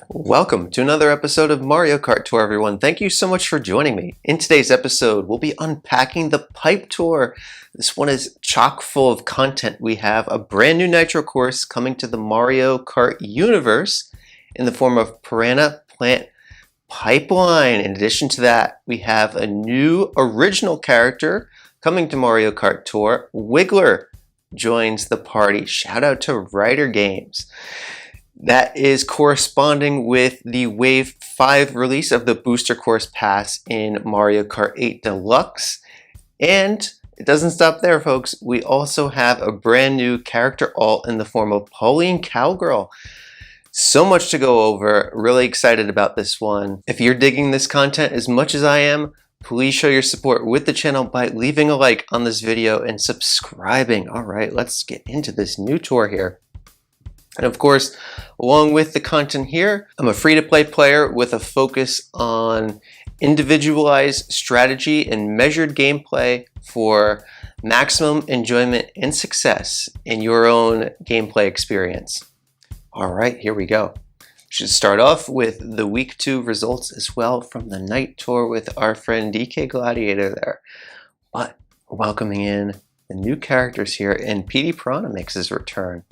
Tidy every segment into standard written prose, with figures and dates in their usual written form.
Welcome to another episode of Mario Kart Tour, everyone. Thank you so much for joining me. In today's episode, we'll be unpacking the Pipe Tour. This one is chock full of content. We have a brand new Nitro course coming to the Mario Kart universe in the form of Piranha Plant Pipeline. In addition to that, we have a new original character coming to Mario Kart Tour. Wiggler joins the party. Shout out to Ryder Games. That is corresponding with the Wave 5 release of the Booster Course Pass in Mario Kart 8 Deluxe. And it doesn't stop there, folks. We also have a brand new character alt in the form of Pauline Cowgirl. So much to go over. Really excited about this one. If you're digging this content as much as I am, please show your support with the channel by leaving a like on this video and subscribing. All right, let's get into this new tour here. And of course, along with the content here, I'm a free-to-play player with a focus on individualized strategy and measured gameplay for maximum enjoyment and success in your own gameplay experience. All right, here we go. We should start off with the week 2 results as well from the night tour with our friend DK Gladiator there. But we're welcoming in the new characters here, and PD Piranha makes his return.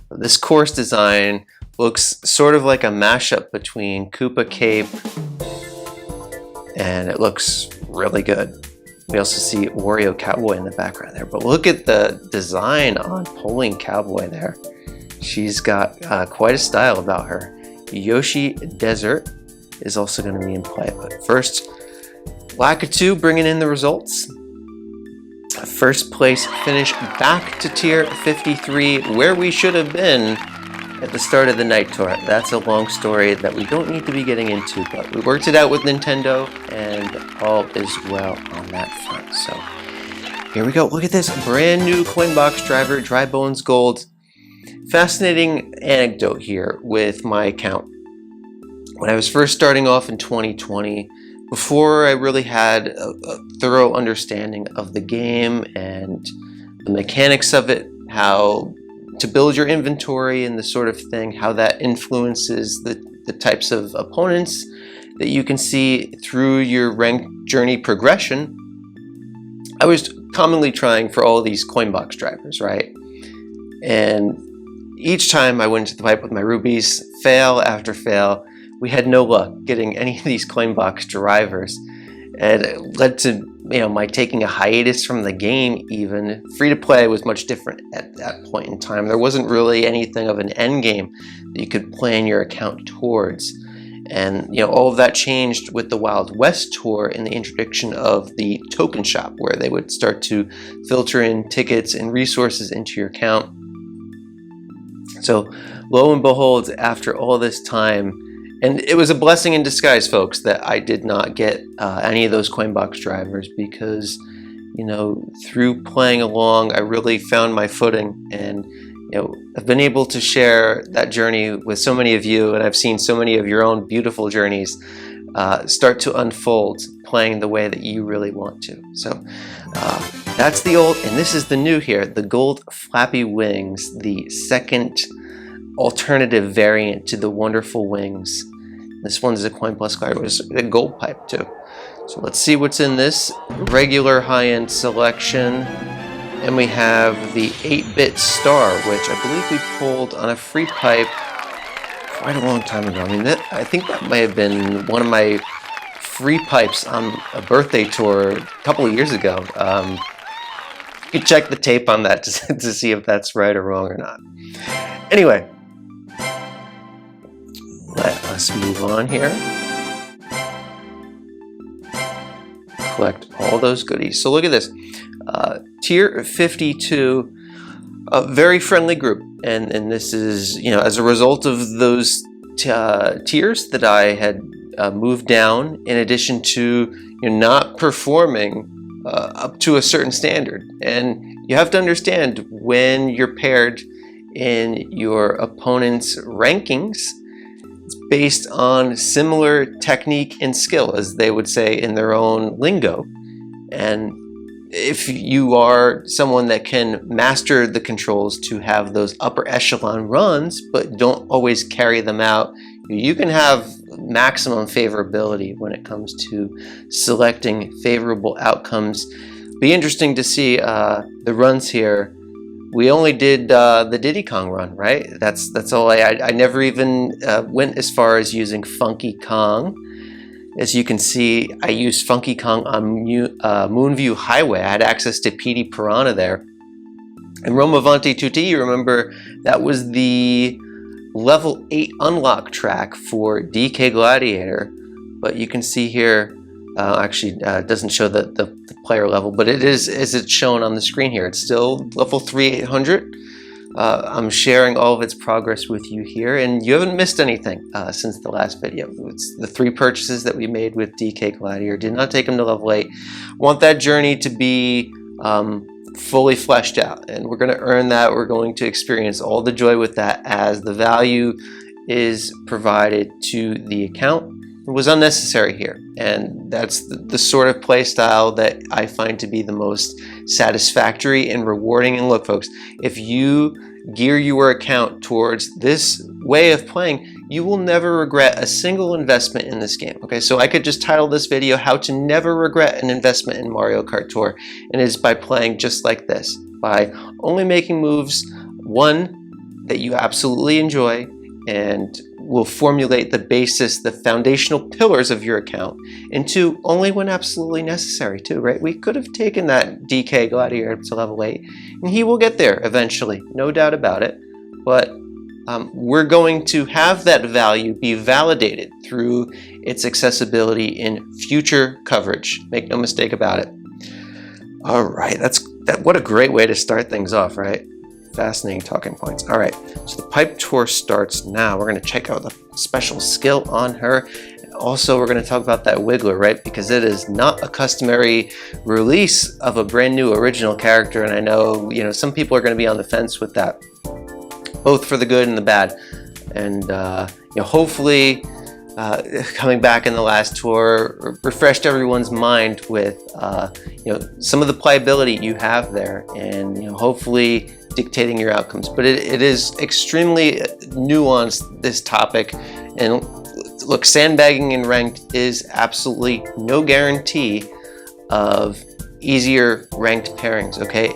This course design looks sort of like a mashup between Koopa Cape, and it looks really good. We also see Wario Cowboy in the background there, but look at the design on Pauline Cowboy there. She's got quite a style about her. Yoshi Desert is also going to be in play, but first, Lakitu bringing in the results. First place finish back to tier 53, where we should have been at the start of the night tour. That's a long story that we don't need to be getting into, but we worked it out with Nintendo and all is well on that front. So here we go. Look at this brand new coin box driver, Dry Bones Gold. Fascinating anecdote here with my account. When I was first starting off in 2020, before I really had a thorough understanding of the game and the mechanics of it, how to build your inventory and the sort of thing, how that influences the types of opponents that you can see through your rank journey progression, I was commonly trying for all of these coin box drivers, right? And each time I went into the pipe with my rubies, fail after fail, we had no luck getting any of these coin box drivers, and it led to my taking a hiatus from the game. Even free to play was much different at that point in time. There wasn't really anything of an end game that you could plan your account towards, and all of that changed with the Wild West tour and the introduction of the token shop, where they would start to filter in tickets and resources into your account. So lo and behold, after all this time, and it was a blessing in disguise, folks, that I did not get any of those coin box drivers, because, through playing along, I really found my footing, and, I've been able to share that journey with so many of you, and I've seen so many of your own beautiful journeys start to unfold, playing the way that you really want to. So that's the old, and this is the new here, the gold flappy wings, the second alternative variant to the wonderful wings. This one is a coin plus card with a gold pipe too. So let's see what's in this regular high-end selection. And we have the 8-bit star, which I believe we pulled on a free pipe quite a long time ago. I think that may have been one of my free pipes on a birthday tour a couple of years ago. You can check the tape on that to see if that's right or wrong or not. Anyway, let us move on here. Collect all those goodies. So look at this. Tier 52, a very friendly group. And this is, as a result of those tiers that I had moved down, in addition to not performing up to a certain standard. And you have to understand, when you're paired in your opponent's rankings, it's based on similar technique and skill, as they would say in their own lingo. And if you are someone that can master the controls to have those upper echelon runs, but don't always carry them out, You can have maximum favorability when it comes to selecting favorable outcomes. Be interesting to see the runs here. We only did the Diddy Kong run, right? That's all. I never even went as far as using Funky Kong. As you can see, I used Funky Kong on Moonview Highway. I had access to PD Piranha there. And Roma Avanti Tutti, you remember, that was the level 8 unlock track for DK Gladiator. But you can see here, it doesn't show the player level, but it is as it's shown on the screen here. It's still level 3800. I'm sharing all of its progress with you here, and you haven't missed anything since the last video. It's the 3 purchases that we made with DK Gladiator. Did not take them to level 8. Want that journey to be fully fleshed out, and we're going to earn that. We're going to experience all the joy with that as the value is provided to the account. It was unnecessary here, and that's the sort of play style that I find to be the most satisfactory and rewarding. And look, folks, if you gear your account towards this way of playing, you will never regret a single investment in this game. Okay, so I could just title this video "How to Never Regret an Investment in Mario Kart Tour," and it's by playing just like this, by only making moves, one, that you absolutely enjoy and will formulate the basis, the foundational pillars of your account, and 2, only when absolutely necessary too, right? We could have taken that DK Gladiator to level 8, and he will get there eventually, no doubt about it, but we're going to have that value be validated through its accessibility in future coverage. Make no mistake about it. All right, what a great way to start things off, right? Fascinating talking points. All right, so the pipe tour starts now. We're going to check out the special skill on her. And also, we're going to talk about that Wiggler, right? Because it is not a customary release of a brand new original character, and I know some people are going to be on the fence with that, both for the good and the bad. And hopefully, coming back in the last tour, refreshed everyone's mind with some of the playability you have there, and hopefully dictating your outcomes. But it is extremely nuanced, this topic, and look, sandbagging in ranked is absolutely no guarantee of easier ranked pairings. Okay,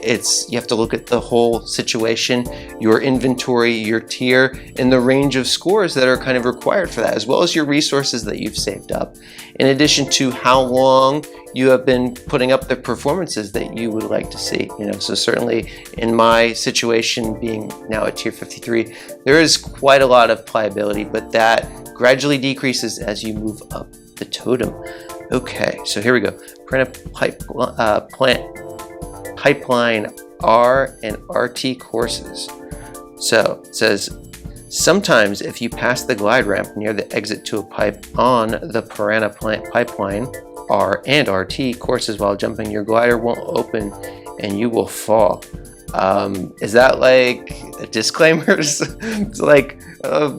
you have to look at the whole situation, your inventory, your tier, and the range of scores that are kind of required for that, as well as your resources that you've saved up, in addition to how long you have been putting up the performances that you would like to see. So certainly in my situation, being now at tier 53, there is quite a lot of pliability, but that gradually decreases as you move up the totem. Okay, so here we go. Piranha Plant Pipeline R and RT courses. So it says, sometimes if you pass the glide ramp near the exit to a pipe on the Piranha Plant Pipeline R and RT courses while jumping, your glider won't open and you will fall. Is that like disclaimers? It's like,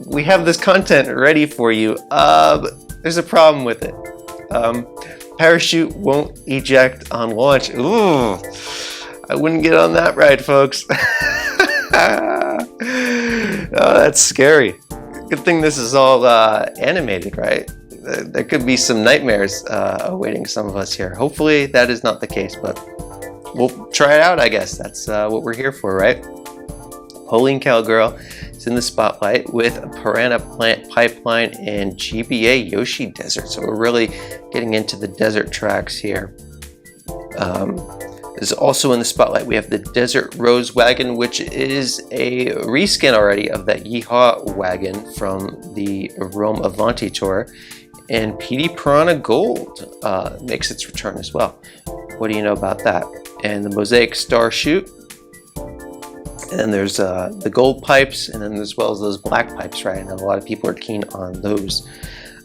we have this content ready for you. There's a problem with it. Parachute won't eject on launch. Ooh, I wouldn't get on that ride, folks. Oh, that's scary. Good thing this is all animated, right? There could be some nightmares awaiting some of us here. Hopefully that is not the case, but we'll try it out, I guess. That's what we're here for, right? Pauline Cowgirl is in the spotlight with Piranha Plant Pipeline and GBA Yoshi Desert. So we're really getting into the desert tracks here. Is also in the spotlight. We have the Desert Rose Wagon, which is a reskin already of that Yeehaw wagon from the Rome Avanti Tour. And PD Piranha Gold makes its return as well. What do you know about that? And the Mosaic Star Chute. And then there's the gold pipes, and then as well as those black pipes, right? I know a lot of people are keen on those.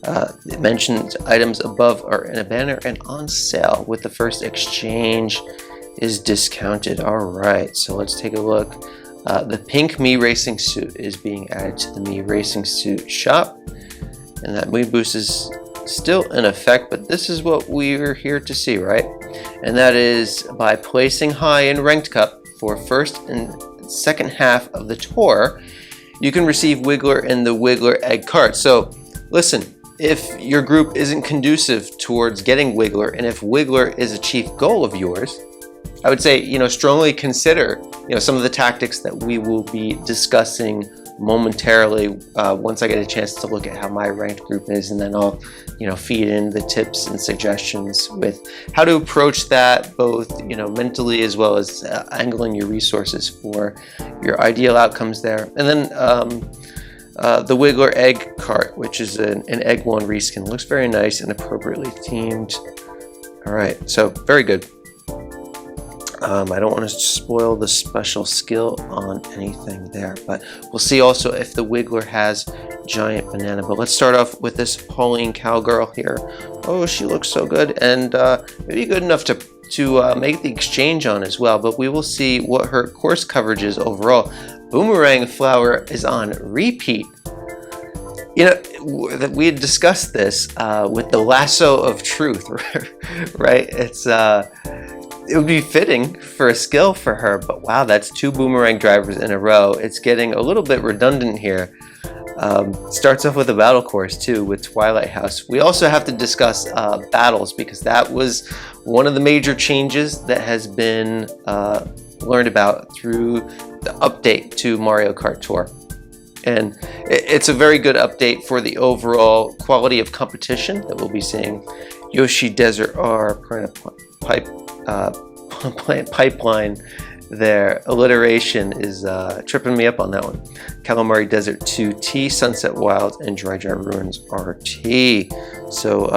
The mentioned items above are in a banner and on sale, with the first exchange is discounted. All right, so let's take a look. The pink Me Racing suit is being added to the Me Racing suit shop, and that mood boost is still in effect, but this is what we're here to see, right? And that is by placing high in Ranked Cup for first and second half of the tour, you can receive Wiggler in the Wiggler egg cart. So listen, if your group isn't conducive towards getting Wiggler, and if Wiggler is a chief goal of yours, I would say, strongly consider, some of the tactics that we will be discussing momentarily once I get a chance to look at how my ranked group is, and then I'll, feed in the tips and suggestions with how to approach that, both, mentally as well as angling your resources for your ideal outcomes there. And then the Wiggler egg cart, which is an egg one reskin, looks very nice and appropriately themed. All right, so very good. I don't want to spoil the special skill on anything there, but we'll see also if the Wiggler has giant banana. But let's start off with this Pauline Cowgirl here. Oh, she looks so good, and maybe good enough to make the exchange on as well. But we will see what her course coverage is overall. Boomerang Flower is on repeat. That we had discussed this with the lasso of truth, right? It would be fitting for a skill for her, but wow, that's 2 boomerang drivers in a row. It's getting a little bit redundant here. Starts off with a battle course too with Twilight House. We also have to discuss battles, because that was one of the major changes that has been learned about through the update to Mario Kart Tour. And it's a very good update for the overall quality of competition that we'll be seeing. Yoshi Desert R, Piranha Plant Pipeline there. Alliteration is tripping me up on that one. Calamari Desert 2T, Sunset Wild, and Dry Ruins RT. So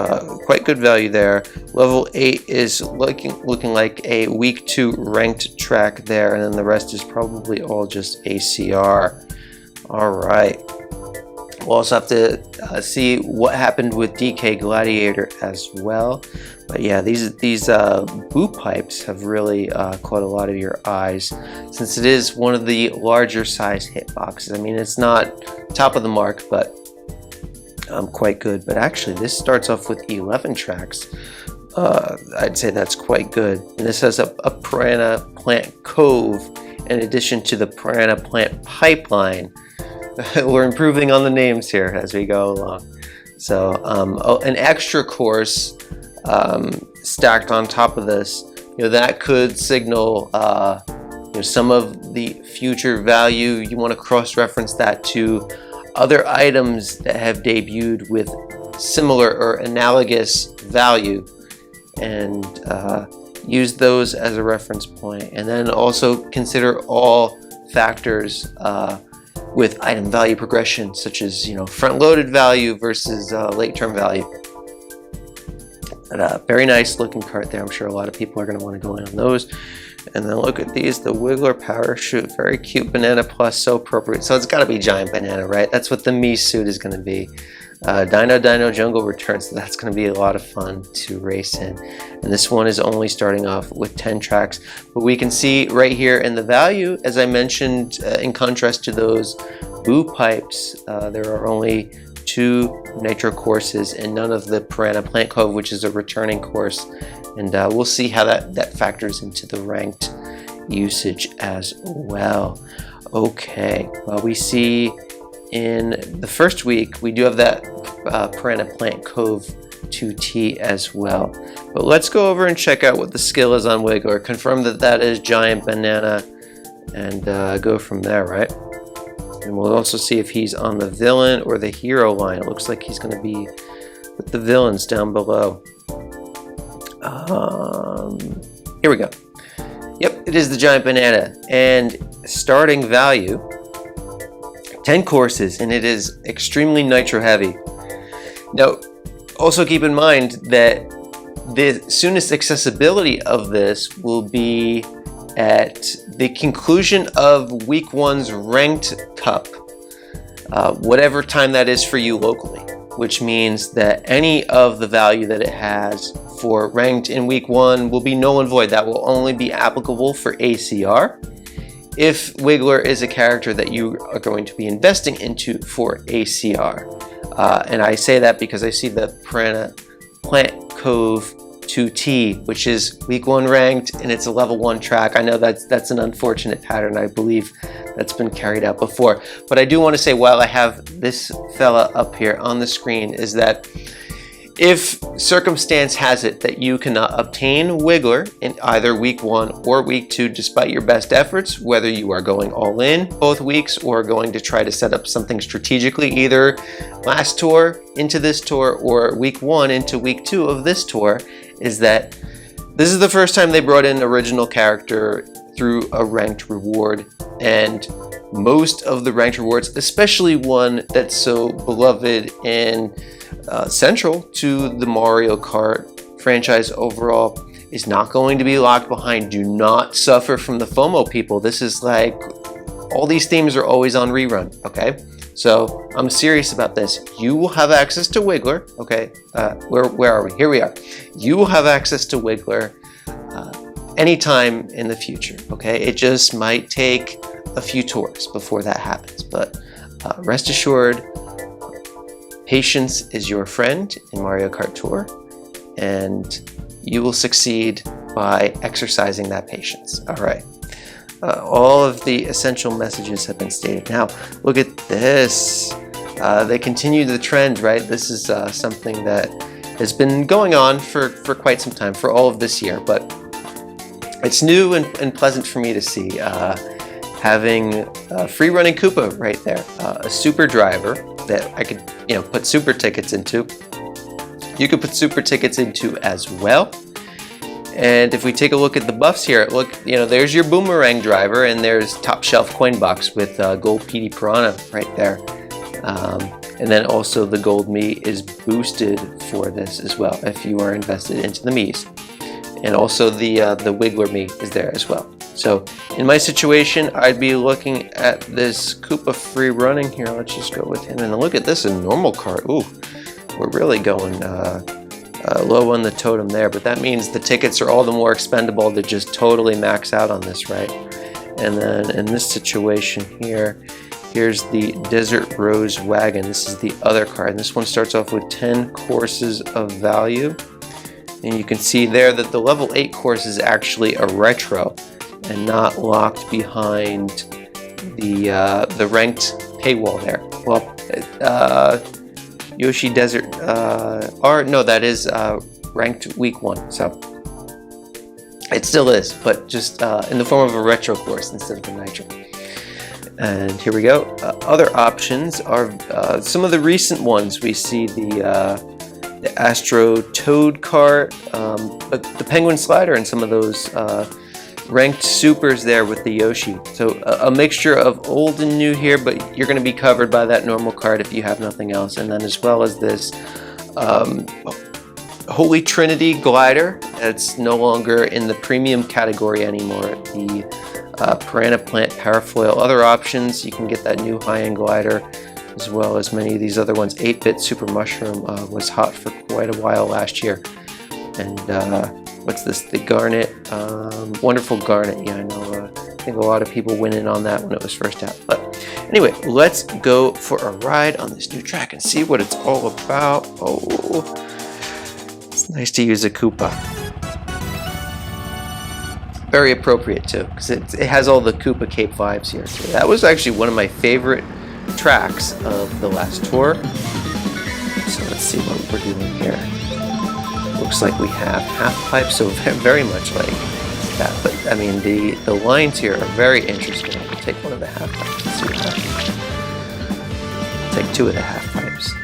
quite good value there. Level 8 is looking like a week 2 ranked track there, and then the rest is probably all just ACR. All right. We'll also have to see what happened with DK Gladiator as well. But yeah, these boo pipes have really caught a lot of your eyes, since it is one of the larger size hitboxes. I mean, it's not top of the mark, but quite good. But actually, this starts off with 11 tracks. I'd say that's quite good. And this has a Piranha Plant Cove in addition to the Piranha Plant Pipeline. We're improving on the names here as we go along. So an extra course stacked on top of this, that could signal some of the future value. You want to cross-reference that to other items that have debuted with similar or analogous value, and use those as a reference point. And then also consider all factors with item value progression, such as front-loaded value versus late-term value. But very nice looking cart there. I'm sure a lot of people are going to want to go in on those. And then look at these, the Wiggler Parachute, very cute banana plus, so appropriate. So it's got to be giant banana, right? That's what the me suit is going to be. Dino Jungle Returns, so that's going to be a lot of fun to race in. And this one is only starting off with 10 tracks, but we can see right here in the value, as I mentioned, in contrast to those boo pipes, there are only 2 Nitro courses and none of the Piranha Plant Cove, which is a returning course. And we'll see how that factors into the ranked usage as well. Okay, well, we see in the first week, we do have that Piranha Plant Cove 2T as well. But let's go over and check out what the skill is on Wiggler, confirm that is giant banana, and go from there, right? And we'll also see if he's on the villain or the hero line. It looks like he's going to be with the villains down below. Here we go. Yep, it is the giant banana. And starting value, 10 courses, and it is extremely nitro heavy. Now, also keep in mind that the soonest accessibility of this will be at the conclusion of week 1's ranked cup, whatever time that is for you locally, which means that any of the value that it has for ranked in week 1 will be null and void. That will only be applicable for ACR. If Wiggler is a character that you are going to be investing into for ACR. And I say that because I see the Piranha Plant Cove F2T, which is week 1 ranked, and it's a level 1 track. I know that's an unfortunate pattern. I believe that's been carried out before. But I do want to say, while I have this fella up here on the screen, is that if circumstance has it that you cannot obtain Wiggler in either week 1 or week 2 despite your best efforts, whether you are going all in both weeks or going to try to set up something strategically, either last tour into this tour or week 1 into week 2 of this tour, is that this is the first time they brought in original character through a ranked reward. And most of the ranked rewards, especially one that's so beloved and central to the Mario Kart franchise overall, is not going to be locked behind. Do not suffer from the FOMO, people. This is like, all these themes are always on rerun, okay? So I'm serious about this. You will have access to Wiggler, okay? Where are we? Here we are. You will have access to Wiggler anytime in the future, okay? It just might take a few tours before that happens, but rest assured, patience is your friend in Mario Kart Tour, and you will succeed by exercising that patience. All right. All of the essential messages have been stated. Now, look at this. They continue the trend, right? This is something that has been going on for quite some time, for all of this year, but it's new and pleasant for me to see. Having free running Koopa right there, a super driver that I could, put super tickets into. You could put super tickets into as well. And if we take a look at the buffs here, look, there's your boomerang driver, and there's top shelf coin box with gold PD Piranha right there. And then also the gold Mii is boosted for this as well if you are invested into the Miis. And also the Wiggler Mii is there as well. So in my situation, I'd be looking at this Koopa free running here. Let's just go with him. And look at this in normal cart. Ooh, we're really going low on the totem there. But that means the tickets are all the more expendable to just totally max out on this, right? And then in this situation here, here's the Desert Rose Wagon. This is the other card. And this one starts off with 10 courses of value. And you can see there that the level 8 course is actually a retro and not locked behind the ranked paywall there. Well, Yoshi Desert, no, that is ranked week 1, so it still is, but just in the form of a retro course instead of a Nitro. And here we go. Other options are some of the recent ones. We see the Astro Toad cart, but the Penguin Slider, and some of those ranked supers there with the Yoshi. So a mixture of old and new here, but you're going to be covered by that normal card if you have nothing else. And then as well as this Holy Trinity glider. It's no longer in the premium category anymore. The Piranha Plant Parafoil. Other options, you can get that new high-end glider, as well as many of these other ones. 8-bit Super Mushroom was hot for quite a while last year. And what's this? The Garnet, Wonderful Garnet. Yeah, I know. I think a lot of people went in on that when it was first out. But anyway, let's go for a ride on this new track and see what it's all about. Oh, it's nice to use a Koopa. Very appropriate too, because it has all the Koopa Cape vibes here too. That was actually one of my favorite tracks of the last tour. So let's see what we're doing here. Looks like we have half pipes, so very much like that. But I mean, the lines here are very interesting. I'll take one of the half pipes. Let's see what happens. Take 2 of the half pipes.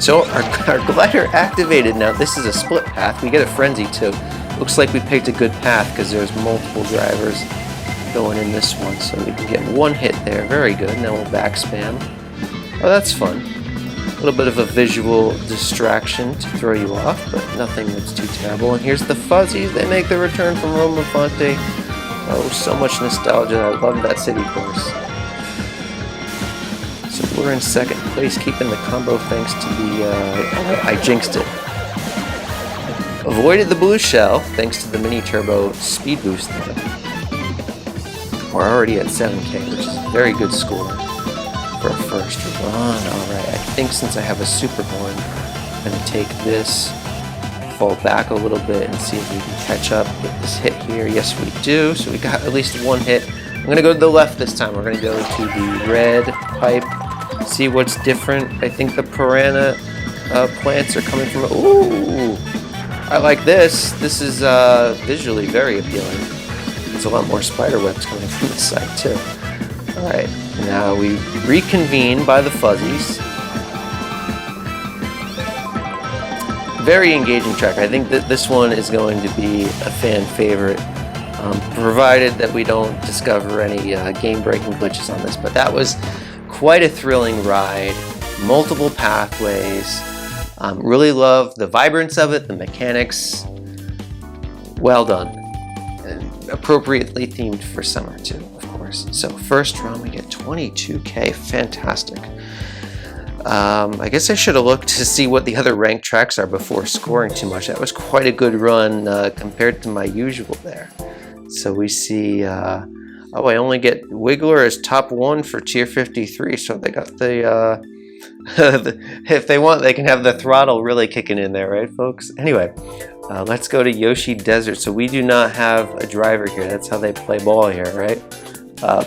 So our glider activated now. This is a split path. We get a frenzy too. Looks like we picked a good path because there's multiple drivers going in this one, so we can get one hit there. Very good. Now we'll back spam. Oh, that's fun. A little bit of a visual distraction to throw you off, but nothing that's too terrible. And here's the Fuzzies. They make the return from Roma Fonte. Oh, so much nostalgia. I love that city course. So we're in second place, keeping the combo thanks to the... I jinxed it. Avoided the blue shell thanks to the mini turbo speed boost there. We're already at 7K, which is a very good score for a first run. Alright, I think since I have a super horn, I'm going to take this, fall back a little bit, and see if we can catch up with this hit here. Yes, we do. So we got at least one hit. I'm going to go to the left this time. We're going to go to the red pipe, see what's different. I think the piranha plants are coming from... Ooh! I like this. This is visually very appealing. There's a lot more spider webs coming from this side too. Alright, now we reconvene by the fuzzies. Very engaging track. I think that this one is going to be a fan favorite, provided that we don't discover any game-breaking glitches on this. But that was quite a thrilling ride. Multiple pathways. Really love the vibrance of it, the mechanics. Well done. And appropriately themed for summer too, of course. So first run we get 22K, fantastic. I guess I should have looked to see what the other ranked tracks are before scoring too much. That was quite a good run compared to my usual there. So we see, oh, I only get Wiggler as top 1 for tier 53, so they got the, if they want, they can have the throttle really kicking in there, right, folks? Anyway, let's go to Yoshi Desert. So we do not have a driver here. That's how they play ball here, right?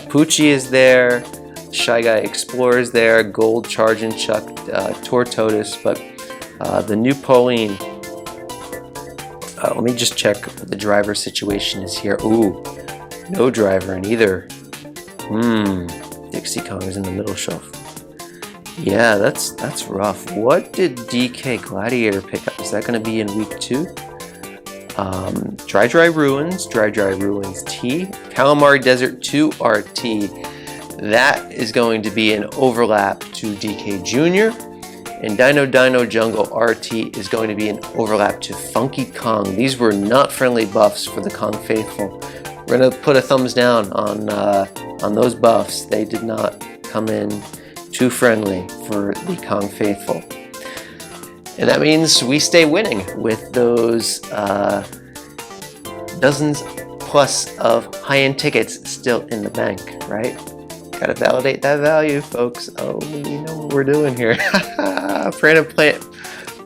Poochie is there. Shy Guy Explorer is there. Gold Charging Chuck, Tortotus. But the new Pauline. Let me just check what the driver situation is here. Ooh, no driver in either. Dixie Kong is in the middle shelf. Yeah, that's rough. What did DK Gladiator pick up? Is that going to be in week 2? Dry Ruins T, Calamari Desert 2 RT. That is going to be an overlap to DK Jr. And Dino Jungle RT is going to be an overlap to Funky Kong. These were not friendly buffs for the Kong faithful. We're going to put a thumbs down on those buffs. They did not come in too friendly for the Kong faithful. And that means we stay winning with those dozens plus of high-end tickets still in the bank, right? Gotta validate that value, folks. Oh, we know what we're doing here. Piranha Plant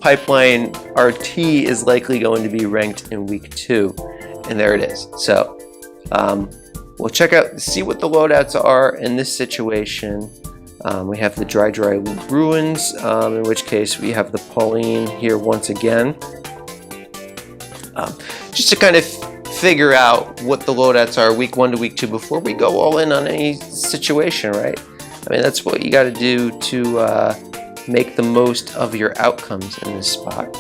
Pipeline RT is likely going to be ranked in week 2. And there it is. So we'll check out, see what the loadouts are in this situation. We have the Dry Ruins, in which case we have the Pauline here once again. Just to kind of figure out what the loadouts are week 1 to week 2 before we go all in on any situation, right? I mean, that's what you got to do to make the most of your outcomes in this spot.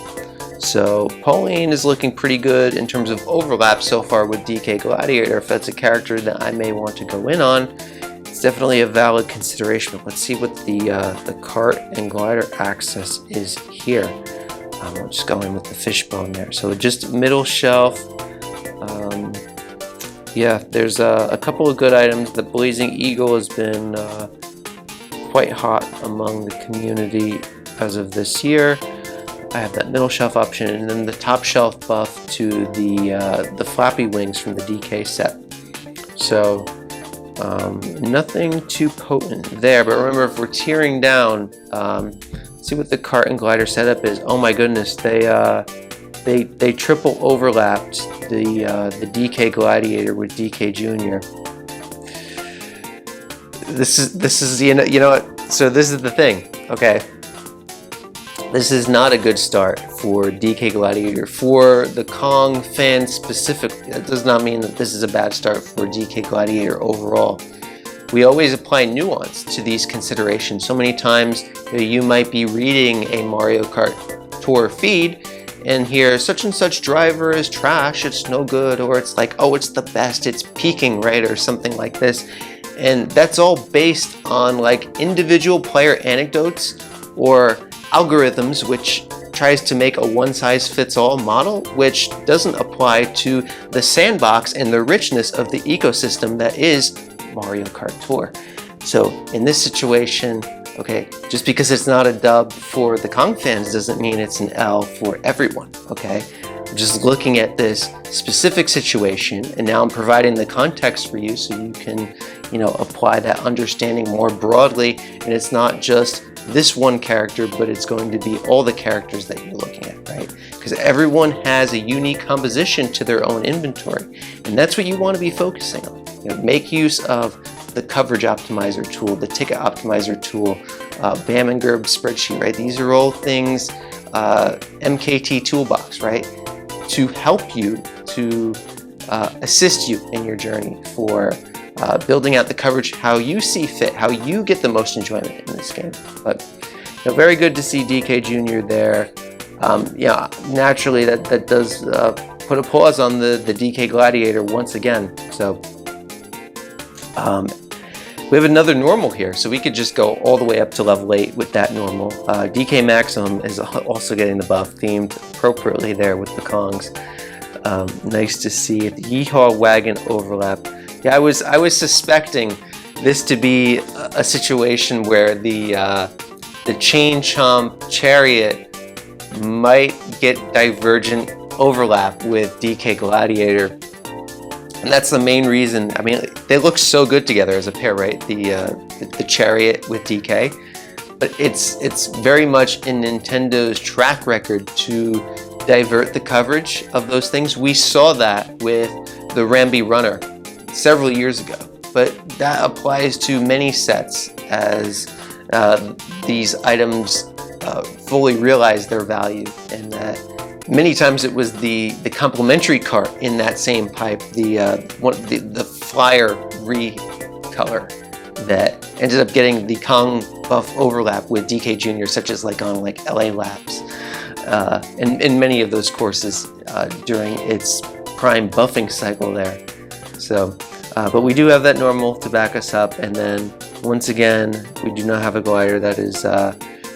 So Pauline is looking pretty good in terms of overlap so far with DK Gladiator. If that's a character that I may want to go in on, it's definitely a valid consideration. But let's see what the cart and glider access is here. We'll just go in with the fishbone there. So just middle shelf. Yeah, there's a couple of good items. The Blazing Eagle has been quite hot among the community as of this year. I have that middle shelf option, and then the top shelf buff to the Flappy Wings from the DK set. So nothing too potent there, but remember, if we're tearing down, see what the cart and glider setup is. Oh my goodness, they triple overlapped the DK Gladiator with DK Jr. This is you know what? So this is the thing. Okay, this is not a good start for DK Gladiator. For the Kong fans specifically, that does not mean that this is a bad start for DK Gladiator overall. We always apply nuance to these considerations. So many times you might be reading a Mario Kart Tour feed and hear such and such driver is trash, it's no good, or it's like, oh, it's the best, it's peaking, right, or something like this. And that's all based on like individual player anecdotes or algorithms, which tries to make a one-size-fits-all model, which doesn't apply to the sandbox and the richness of the ecosystem that is Mario Kart Tour. So in this situation, okay, just because it's not a dub for the Kong fans doesn't mean it's an L for everyone, okay? just looking at this specific situation, and now I'm providing the context for you so you can, apply that understanding more broadly, and it's not just this one character, but it's going to be all the characters that you're looking at, right? Because everyone has a unique composition to their own inventory, and that's what you want to be focusing on. Make use of the coverage optimizer tool, the ticket optimizer tool, BAM and GURB spreadsheet, right? These are all things, MKT toolbox, right? To help you, to assist you in your journey for building out the coverage how you see fit, how you get the most enjoyment in this game. But very good to see DK Jr. there. Naturally that does put a pause on the DK Gladiator once again. So we have another normal here, so we could just go all the way up to level 8 with that normal. DK Maximum is also getting the buff, themed appropriately there with the Kongs. Nice to see it. The Yeehaw Wagon overlap. Yeah, I was suspecting this to be a situation where the Chain Chomp Chariot might get divergent overlap with DK Gladiator. And that's the main reason. I mean, they look so good together as a pair, right? The Chariot with DK, but it's very much in Nintendo's track record to divert the coverage of those things. We saw that with the Rambi Runner several years ago, but that applies to many sets as these items fully realize their value, and that many times it was the complementary cart in that same pipe, the flyer recolor that ended up getting the Kong buff overlap with DK Jr., such as on LA Labs, and in many of those courses during its prime buffing cycle there. So, but we do have that normal to back us up, and then once again, we do not have a glider that is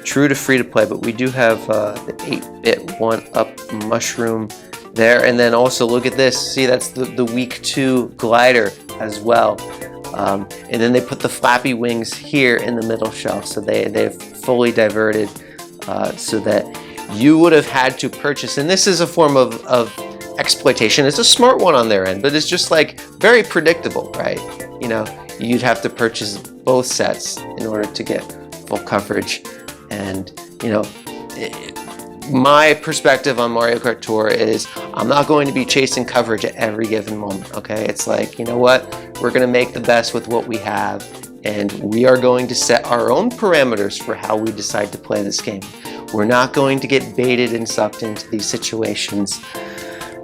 true to free-to-play, but we do have the 8-bit 1-up mushroom there. And then also look at this. See, that's the week 2 glider as well. And then they put the flappy wings here in the middle shelf. So they've fully diverted so that you would have had to purchase. And this is a form of exploitation. It's a smart one on their end, but it's just very predictable, right? You'd have to purchase both sets in order to get full coverage. And my perspective on Mario Kart Tour is I'm not going to be chasing coverage at every given moment, okay? It's you know what? We're going to make the best with what we have, and we are going to set our own parameters for how we decide to play this game. We're not going to get baited and sucked into these situations.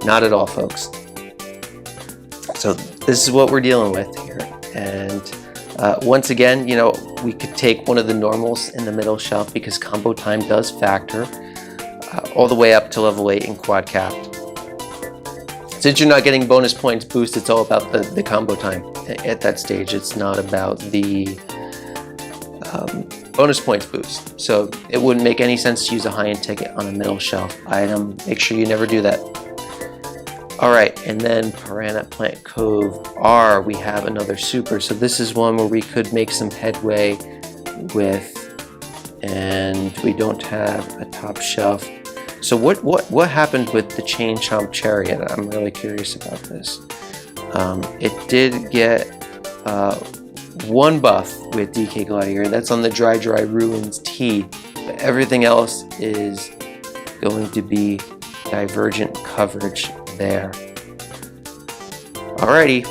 Not at all, folks. So this is what we're dealing with here. And once again, we could take one of the normals in the middle shelf because combo time does factor all the way up to level 8 in quad capped. Since you're not getting bonus points boost, it's all about the combo time at that stage. It's not about the bonus points boost. So it wouldn't make any sense to use a high-end ticket on a middle shelf item. Make sure you never do that. All right, and then Piranha Plant Cove R, we have another super. So this is one where we could make some headway with, and we don't have a top shelf. So what happened with the Chain Chomp Chariot? I'm really curious about this. It did get one buff with DK Gladiator. That's on the Dry Ruins T. But everything else is going to be divergent coverage there. Alrighty,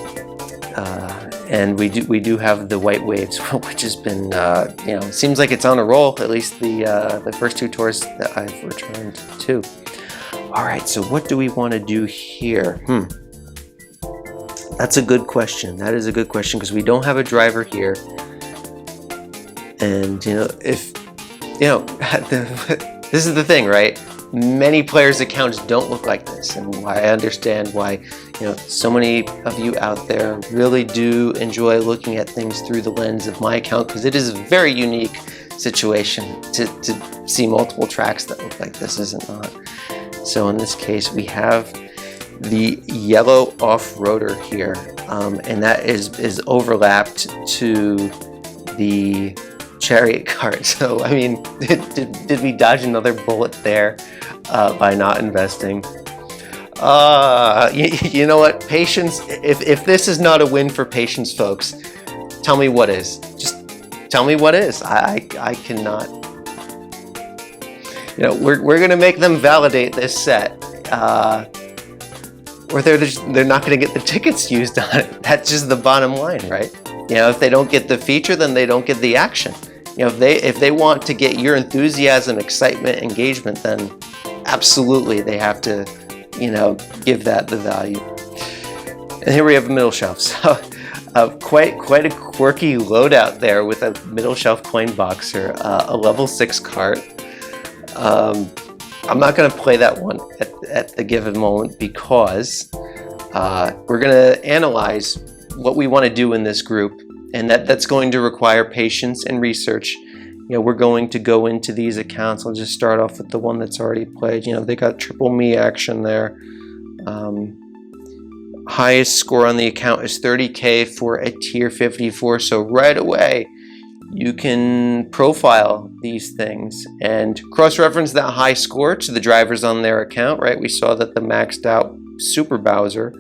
and we do have the white waves, which has been seems like it's on a roll. At least the first 2 tours that I've returned to. All right, so what do we want to do here? That's a good question. That is a good question because we don't have a driver here, and if this is the thing, right? Many players' accounts don't look like this, and I understand why so many of you out there really do enjoy looking at things through the lens of my account, because it is a very unique situation to see multiple tracks that look like this, is it not? So in this case, we have the yellow off-roader here, and that is overlapped to the chariot cart. So I mean, did we dodge another bullet there by not investing? You know what? Patience, if this is not a win for patience, folks, tell me what is. Just tell me what is. I cannot. You know, we're going to make them validate this set. Or they're not going to get the tickets used on it. That's just the bottom line, right? You know, if they don't get the feature, then they don't get the action. You know, if they want to get your enthusiasm, excitement, engagement, then absolutely they have to, you know, give that the value. And here we have a middle shelf. So quite a quirky loadout there with a middle shelf coin boxer, a level 6 cart. I'm not going to play that one at the given moment because we're going to analyze what we want to do in this group, and that's going to require patience and research. You know, we're going to go into these accounts. I'll just start off with the one that's already played. You know, they got triple me action there. Highest score on the account is 30K for a tier 54. So right away, you can profile these things and cross-reference that high score to the drivers on their account, right? We saw that the maxed out Super Bowser,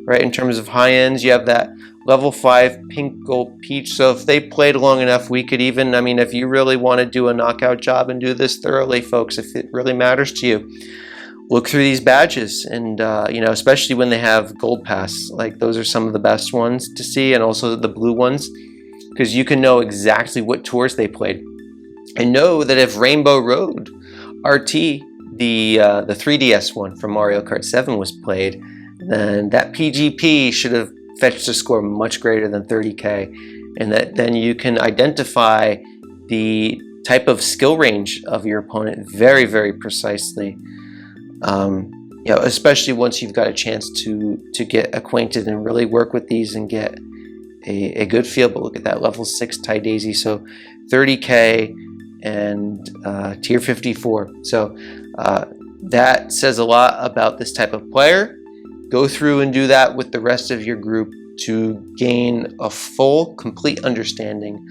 right? In terms of high ends, you have that level 5 pink gold peach. So if they played long enough, we could even, I mean, if you really want to do a knockout job and do this thoroughly, folks, if it really matters to you, look through these badges. And, you know, especially when they have gold pass, like those are some of the best ones to see, and also the blue ones, because you can know exactly what tours they played. And know that if Rainbow Road RT, the 3DS one from Mario Kart 7 was played, then that PGP should have fetched a score much greater than 30K. And that then you can identify the type of skill range of your opponent very, very precisely. You know, especially once you've got a chance to get acquainted and really work with these and get a good feel. But look at that level 6 Ty Daisy, so 30K and tier 54. So that says a lot about this type of player. Go through and do that with the rest of your group to gain a full, complete understanding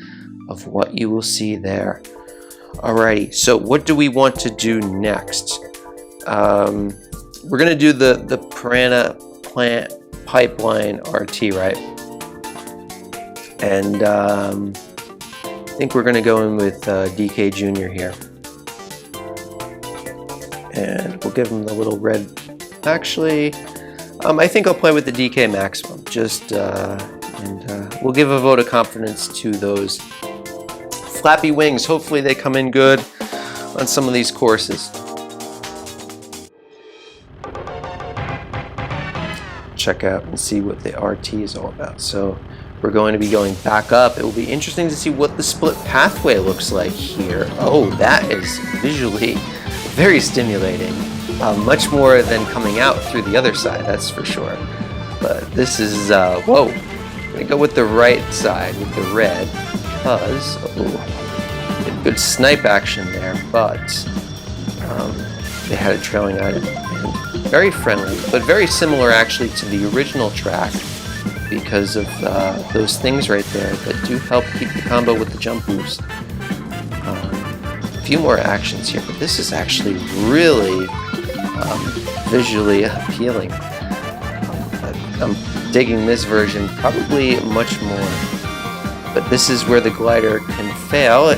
of what you will see there. Alrighty, so what do we want to do next? We're going to do the Piranha Plant Pipeline RT, right? And I think we're going to go in with DK Jr. here. And we'll give him the little red. Actually, I think I'll play with the DK Maximum. Just, and we'll give a vote of confidence to those flappy wings. Hopefully they come in good on some of these courses. Check out and see what the RT is all about. So we're going to be going back up. It will be interesting to see what the split pathway looks like here. Oh, that is visually very stimulating. Much more than coming out through the other side, that's for sure. But this is, whoa. I'm gonna go with the right side with the red because, oh, good snipe action there, but they had a trailing item. And very friendly, but very similar actually to the original track because of those things right there that do help keep the combo with the jump boost. A few more actions here, but this is actually really visually appealing. I'm digging this version probably much more, but this is where the glider can fail.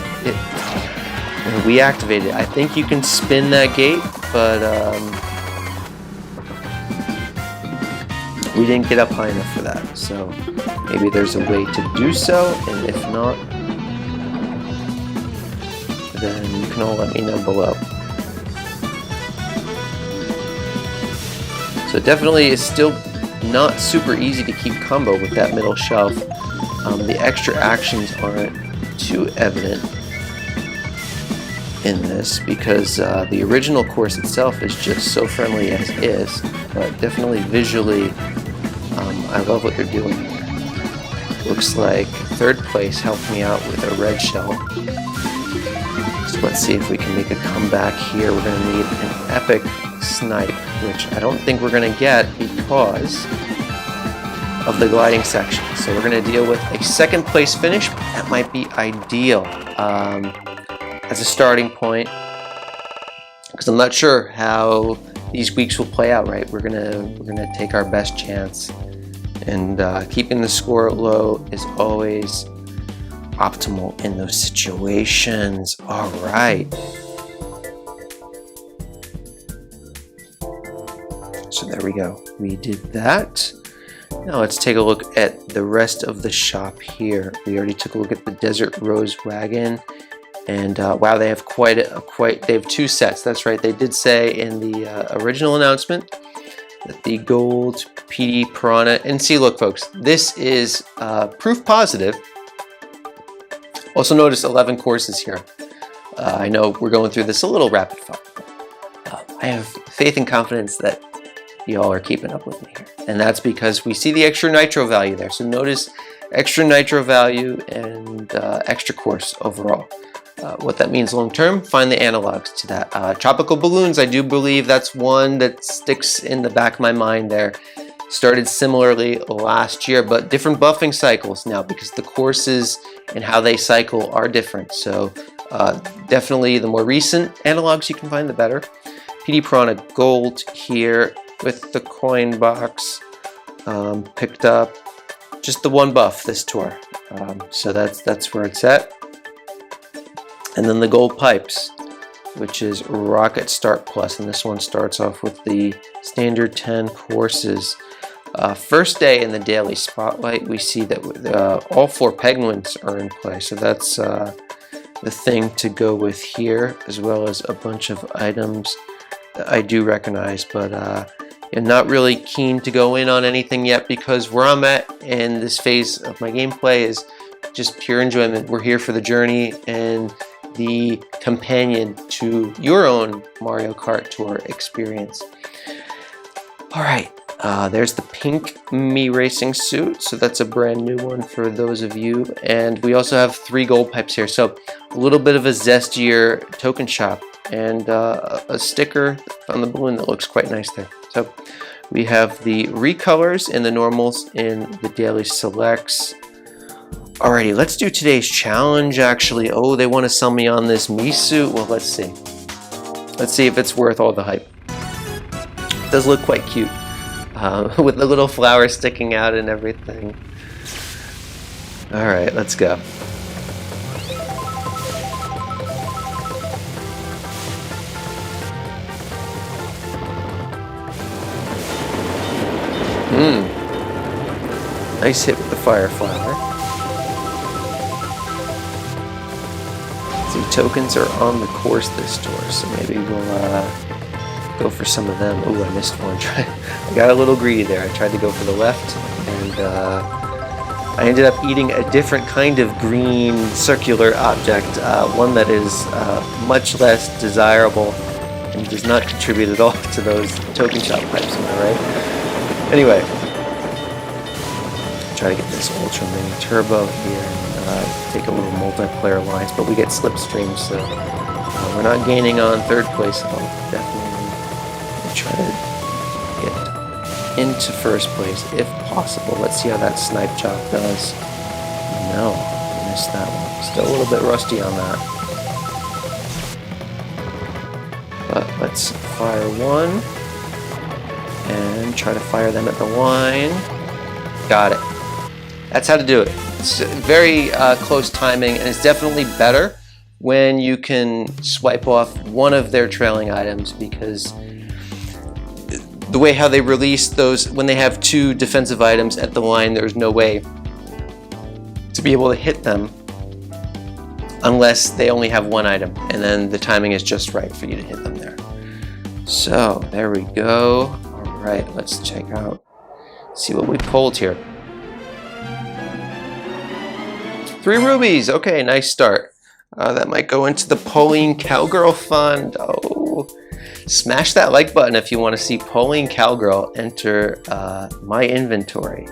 We activated it. I think you can spin that gate, but we didn't get up high enough for that, so maybe there's a way to do so, and if not, then you can all let me know below. So definitely it's still not super easy to keep combo with that middle shelf. The extra actions aren't too evident in this because the original course itself is just so friendly as is, but definitely visually I love what they're doing here. Looks like third place helped me out with a red shell. So let's see if we can make a comeback here. We're going to need an epic snipe, which I don't think we're going to get because of the gliding section. So we're going to deal with a second place finish. That might be ideal as a starting point because I'm not sure how these weeks will play out, right? We're gonna take our best chance, and keeping the score low is always optimal in those situations. All right. So there we go. We did that. Now let's take a look at the rest of the shop here. We already took a look at the Desert Rose Wagon, and wow, they have they have 2 sets. That's right. They did say in the original announcement that the gold PD Piranha, and see, look, folks, this is proof positive. Also notice 11 courses here. I know we're going through this a little rapid fire. I have faith and confidence that y'all are keeping up with me here. And that's because we see the extra nitro value there. So notice extra nitro value and extra course overall. What that means long term, find the analogs to that. Tropical balloons, I do believe that's one that sticks in the back of my mind there. Started similarly last year, but different buffing cycles now because the courses and how they cycle are different. So definitely the more recent analogs you can find, the better. PD Piranha Gold here with the coin box, picked up just the 1 buff this tour. So that's where it's at. And then the gold pipes, which is Rocket Start Plus, and this one starts off with the standard 10 courses. First day in the daily spotlight, we see that all 4 penguins are in play, so that's the thing to go with here, as well as a bunch of items that I do recognize, but I'm not really keen to go in on anything yet because where I'm at in this phase of my gameplay is just pure enjoyment. We're here for the journey and the companion to your own Mario Kart Tour experience. All right, there's the pink Me Racing suit, so that's a brand new one for those of you. And we also have 3 gold pipes here, so a little bit of a zestier token shop and a sticker on the balloon that looks quite nice there. So we have the recolors and the normals in the daily selects. Alrighty, let's do today's challenge actually. Oh, they want to sell me on this me suit. Well, let's see. Let's see if it's worth all the hype. It does look quite cute with the little flower sticking out and everything. Alright, let's go. Nice hit with the fire flower. See, tokens are on the course this tour, so maybe we'll go for some of them. Oh, I missed one. I got a little greedy there. I tried to go for the left, and I ended up eating a different kind of green circular object, one that is much less desirable and does not contribute at all to those token shop pipes, am I right? Anyway, try to get this Ultra Mini Turbo here and take a little multiplayer lines, but we get slipstream, so we're not gaining on 3rd place at all. Definitely try to get into 1st place if possible. Let's see how that snipe chop does. No, missed that one. Still a little bit rusty on that. But let's fire one and try to fire them at the line. Got it. That's how to do it. It's very close timing, and it's definitely better when you can swipe off one of their trailing items, because the way how they release those, when they have 2 defensive items at the line, there's no way to be able to hit them unless they only have 1 item, and then the timing is just right for you to hit them there. So there we go. All right, let's check out, see what we pulled here. 3 rubies. Okay, nice start. That might go into the Pauline Cowgirl fund. Oh, smash that like button if you want to see Pauline Cowgirl enter my inventory.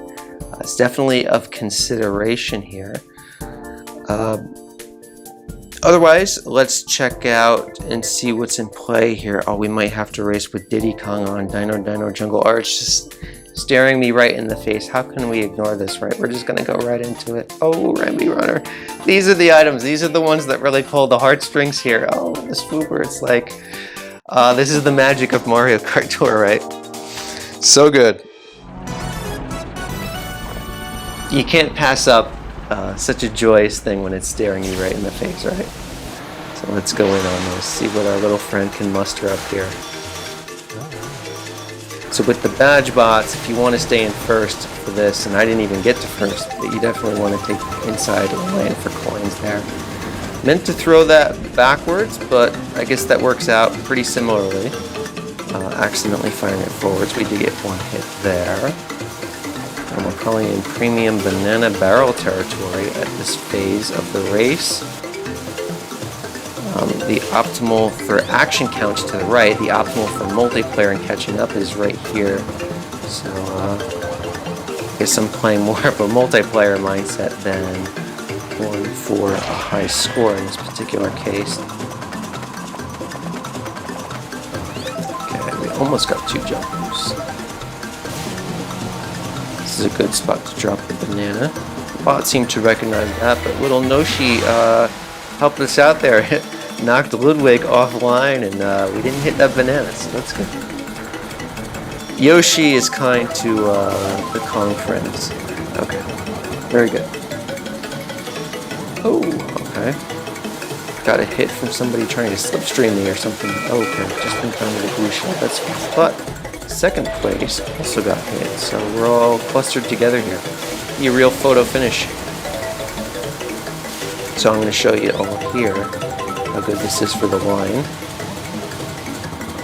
It's definitely of consideration here. Otherwise, let's check out and see what's in play here. Oh, we might have to race with Diddy Kong on Dino Jungle Arch. Just staring me right in the face. How can we ignore this, right? We're just gonna go right into it. Oh, Ramby Runner. These are the items. These are the ones that really pull the heartstrings here. Oh, this Foober, it's like, This is the magic of Mario Kart Tour, right? So good. You can't pass up such a joyous thing when it's staring you right in the face, right? So let's go in on this, see what our little friend can muster up here. So with the badge bots, if you want to stay in first for this, and I didn't even get to first, but you definitely want to take inside lane for coins there. Meant to throw that backwards, but I guess that works out pretty similarly. Accidentally firing it forwards. We did get one hit there. And we're calling in premium banana barrel territory at this phase of the race. The optimal for action counts to the right. The optimal for multiplayer and catching up is right here. So I guess I'm playing more of a multiplayer mindset than one for a high score in this particular case. Okay, we almost got 2 jumpers. This is a good spot to drop the banana. Bot seemed to recognize that, but little Noshi helped us out there. Knocked Ludwig offline, and we didn't hit that banana, so that's good. Yoshi is kind to the Kong friends. Okay, very good. Oh, okay. Got a hit from somebody trying to slipstream me or something. Okay, just in time with a blue shell. That's fine. But second place also got hit, so we're all clustered together here. Be a real photo finish. So I'm going to show you all here how good this is for the line.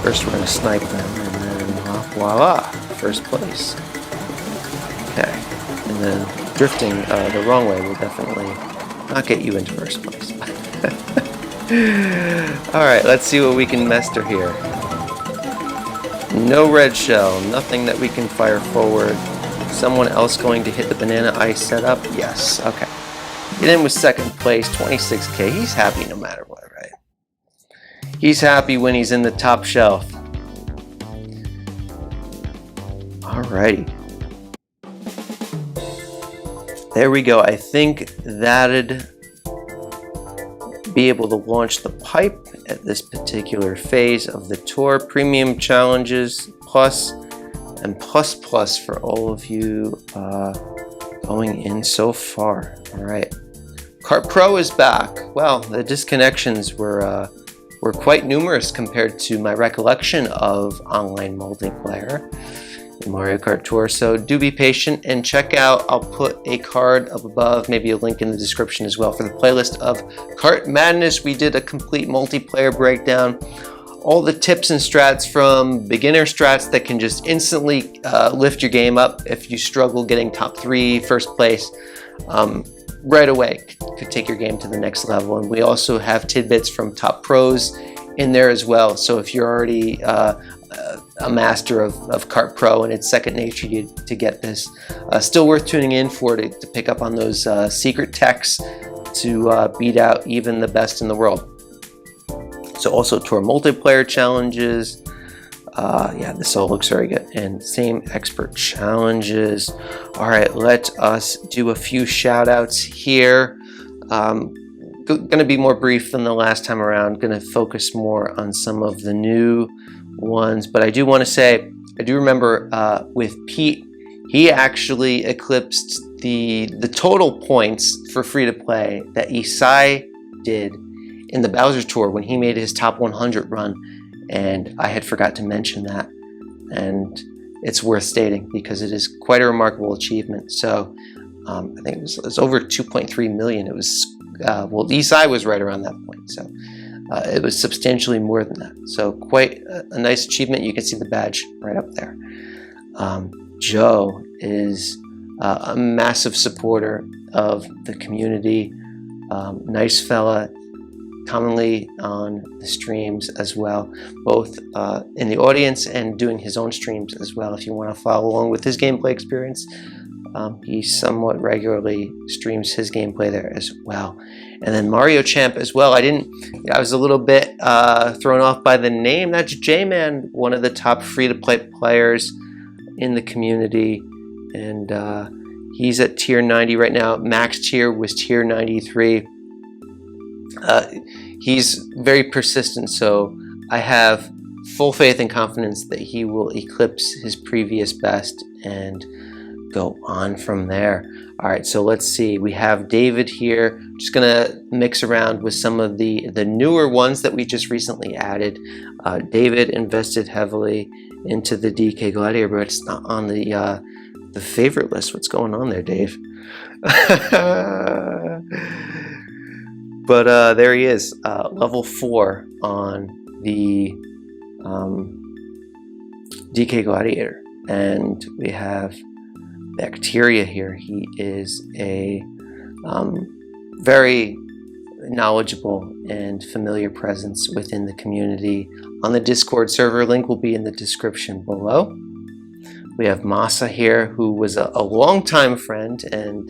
First we're going to snipe them, and then voila, first place. Okay, and then drifting the wrong way will definitely not get you into first place. Alright, let's see what we can muster here. No red shell, nothing that we can fire forward. Someone else going to hit the banana I set up? Yes, okay. Get in with second place, 26k. He's happy no matter what, right? He's happy when he's in the top shelf. Alrighty. There we go. I think that'd be able to launch the pipe at this particular phase of the tour. Premium challenges plus and plus for all of you going in so far. Alright. Kart Pro is back. Well, the disconnections were quite numerous compared to my recollection of online multiplayer in Mario Kart Tour. So do be patient and check out, I'll put a card up above, maybe a link in the description as well for the playlist of Kart Madness. We did a complete multiplayer breakdown. All the tips and strats from beginner strats that can just instantly lift your game up if you struggle getting top 3, first place. Right away could take your game to the next level. And we also have tidbits from top pros in there as well. So if you're already a master of Kart Pro and it's second nature to get this, still worth tuning in for to pick up on those secret techs to beat out even the best in the world. So also tour multiplayer challenges. Yeah, this all looks very good. And same expert challenges. All right, let us do a few shout outs here. Going to be more brief than the last time around. Going to focus more on some of the new ones. But I do want to say, I do remember with Pete, he actually eclipsed the total points for free to play that Isai did in the Bowser Tour when he made his top 100 run. And I had forgot to mention that, and it's worth stating because it is quite a remarkable achievement. So I think it was over 2.3 million. It was well, Isai was right around that point, so it was substantially more than that. So quite a nice achievement. You can see the badge right up there. Joe is a massive supporter of the community. Nice fella. Commonly on the streams as well, both in the audience and doing his own streams as well. If you want to follow along with his gameplay experience, he somewhat regularly streams his gameplay there as well. And then Mario Champ as well. I was a little bit thrown off by the name. That's J-Man, one of the top free-to-play players in the community, and he's at tier 90 right now. Max tier was tier 93. He's very persistent, so I have full faith and confidence that he will eclipse his previous best and go on from there. All right, so let's see. We have David here. Just gonna mix around with some of the newer ones that we just recently added. David invested heavily into the DK Gladiator, but it's not on the favorite list. What's going on there, Dave? But there he is, level 4 on the DK Gladiator. And we have Bacteria here. He is a very knowledgeable and familiar presence within the community. On the Discord server, link will be in the description below. We have Masa here, who was a longtime friend and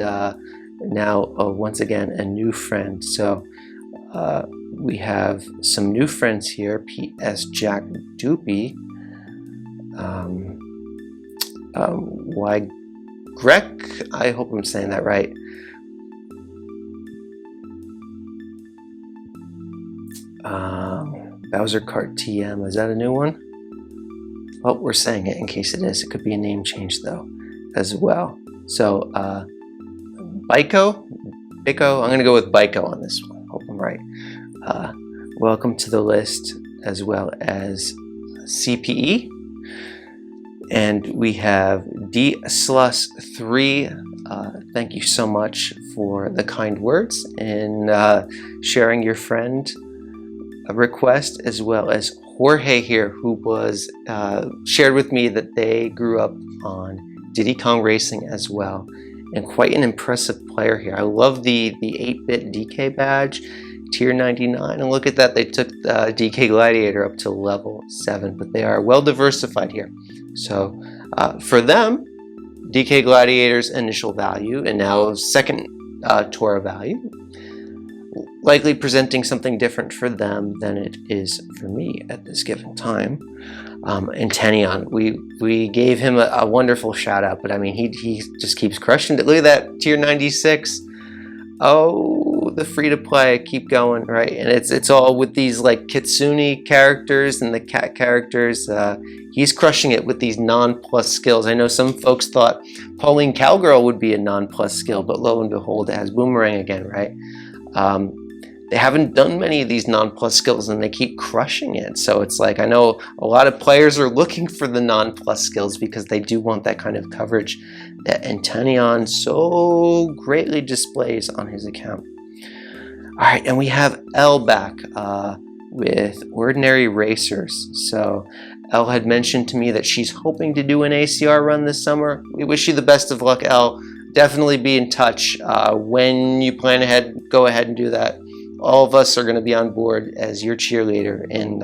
now once again a new friend. So we have some new friends here. PS Jack Doopy, Greg, I hope I'm saying that right. Bowser Kart TM, is that a new one? Well, we're saying it in case it is. It could be a name change though, as well. So, Biko, I'm gonna go with Biko on this one. Hope I'm right. Welcome to the list, as well as CPE. And we have DSlus3. Thank you so much for the kind words and sharing your friend request, as well as Jorge here, who was shared with me that they grew up on Diddy Kong Racing as well, and quite an impressive player here. I love the 8-bit DK badge, tier 99, and look at that, they took the DK Gladiator up to level 7, but they are well diversified here. So for them, DK Gladiator's initial value and now second Tora value, likely presenting something different for them than it is for me at this given time. And Tenion, we gave him a wonderful shout out, but I mean, he just keeps crushing it. Look at that, tier 96. Oh, the free to play, keep going, right? And it's all with these like Kitsune characters and the cat characters. He's crushing it with these non-plus skills. I know some folks thought Pauline Cowgirl would be a non-plus skill, but lo and behold, it has Boomerang again, right? They haven't done many of these non-plus skills and they keep crushing it. So it's like, I know a lot of players are looking for the non-plus skills because they do want that kind of coverage that Antenion so greatly displays on his account. All right, and we have Elle back with Ordinary Racers. So Elle had mentioned to me that she's hoping to do an ACR run this summer. We wish you the best of luck, Elle. Definitely be in touch when you plan ahead. Go ahead and do that. All of us are going to be on board as your cheerleader and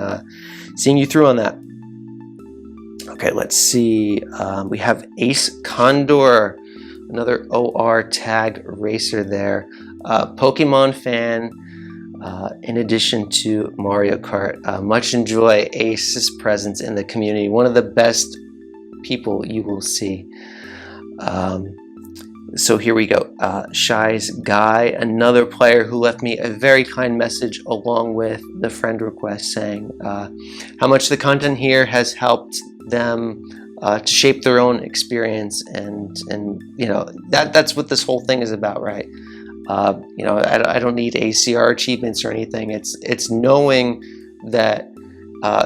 seeing you through on that. Okay, let's see. We have Ace Condor, another OR tag racer there. Pokemon fan, in addition to Mario Kart. Much enjoy Ace's presence in the community. One of the best people you will see. So here we go. Shy's Guy, another player who left me a very kind message along with the friend request saying how much the content here has helped them to shape their own experience, and you know that's what this whole thing is about, right? You know, I don't need ACR achievements or anything. It's knowing that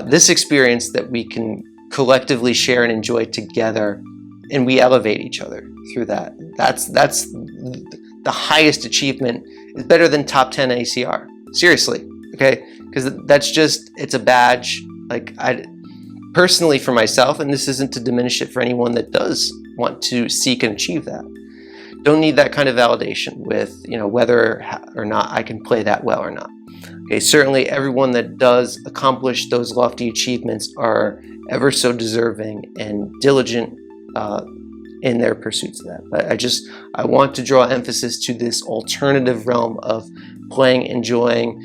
this experience that we can collectively share and enjoy together, and we elevate each other through that. That's the highest achievement. It's better than top 10 ACR. Seriously, okay? Because that's just, it's a badge. Like, I personally for myself, and this isn't to diminish it for anyone that does want to seek and achieve that, don't need that kind of validation with, you know, whether or not I can play that well or not. Okay, certainly everyone that does accomplish those lofty achievements are ever so deserving and diligent in their pursuits of that. But I want to draw emphasis to this alternative realm of playing, enjoying,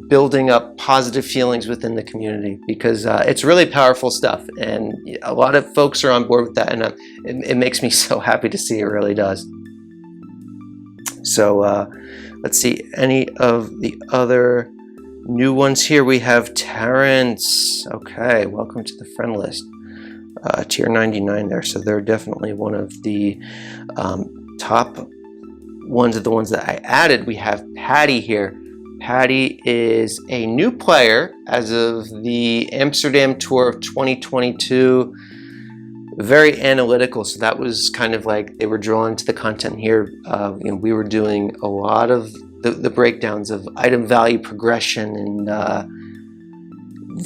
building up positive feelings within the community, because it's really powerful stuff, and a lot of folks are on board with that, and it makes me so happy to see. It really does. So let's see, any of the other New ones here, we have Terrence. Okay, welcome to the friend list. Tier 99 there, so they're definitely one of the top ones of the ones that I added. We have Patty here. Patty is a new player as of the Amsterdam Tour of 2022. Very analytical, so that was kind of like they were drawn to the content here. We were doing a lot of the breakdowns of item value progression, and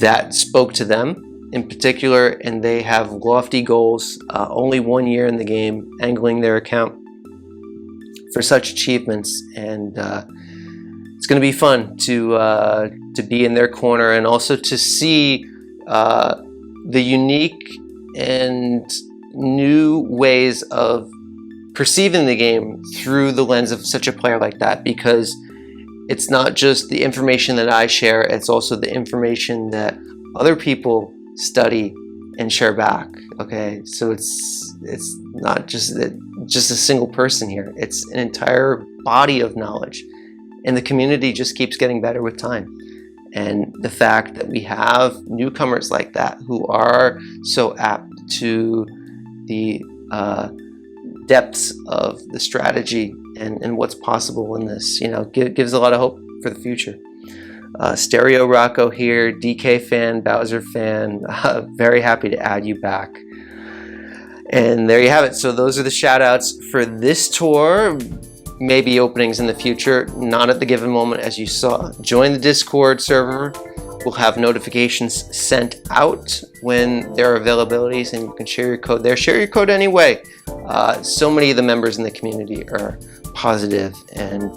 that spoke to them in particular, and they have lofty goals. Only 1 year in the game, angling their account for such achievements, and it's going to be fun to be in their corner, and also to see the unique and new ways of perceiving the game through the lens of such a player like that, because it's not just the information that I share, it's also the information that other people study and share back. Okay, so it's not just a single person here, it's an entire body of knowledge, and the community just keeps getting better with time. And the fact that we have newcomers like that who are so apt to the depths of the strategy and what's possible in this, gives a lot of hope for the future. Stereo Rocco here, DK fan, Bowser fan, very happy to add you back. And there you have it. So those are the shout outs for this tour. Maybe openings in the future, not at the given moment, as you saw. Join the Discord server. We'll have notifications sent out when there are availabilities, and you can share your code there. Share your code anyway. So many of the members in the community are positive, and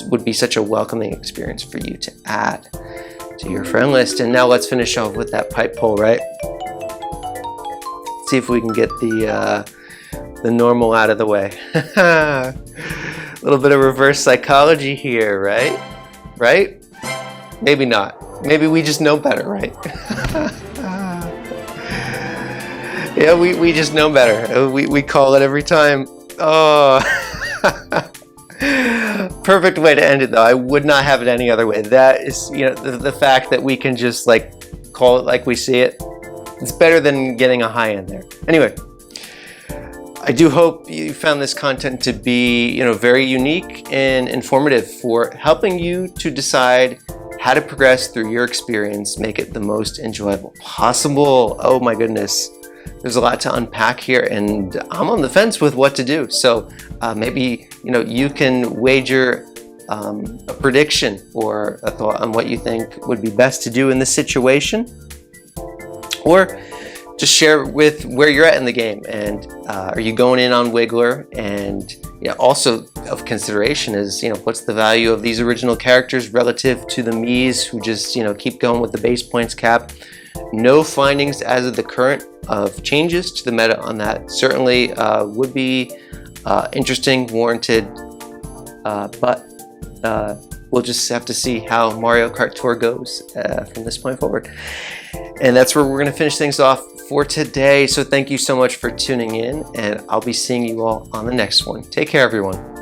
would be such a welcoming experience for you to add to your friend list. And now let's finish off with that pipe pull, right? See if we can get the normal out of the way. A little bit of reverse psychology here, right? Right? Maybe not. Maybe we just know better, right? Yeah, we just know better. We call it every time. Oh. Perfect way to end it, though. I would not have it any other way. That is, the fact that we can just call it like we see it. It's better than getting a high end there. Anyway, I do hope you found this content to be, very unique and informative for helping you to decide how to progress through your experience, make it the most enjoyable possible. Oh my goodness. There's a lot to unpack here, and I'm on the fence with what to do. So maybe you can wager a prediction or a thought on what you think would be best to do in this situation, or just share with where you're at in the game. And are you going in on Wiggler? And also of consideration is what's the value of these original characters relative to the Miis who just keep going with the base points cap. No findings as of the current of changes to the meta on that. Certainly would be interesting, warranted, but we'll just have to see how Mario Kart Tour goes from this point forward. And that's where we're going to finish things off for today. So thank you so much for tuning in, and I'll be seeing you all on the next one. Take care, everyone.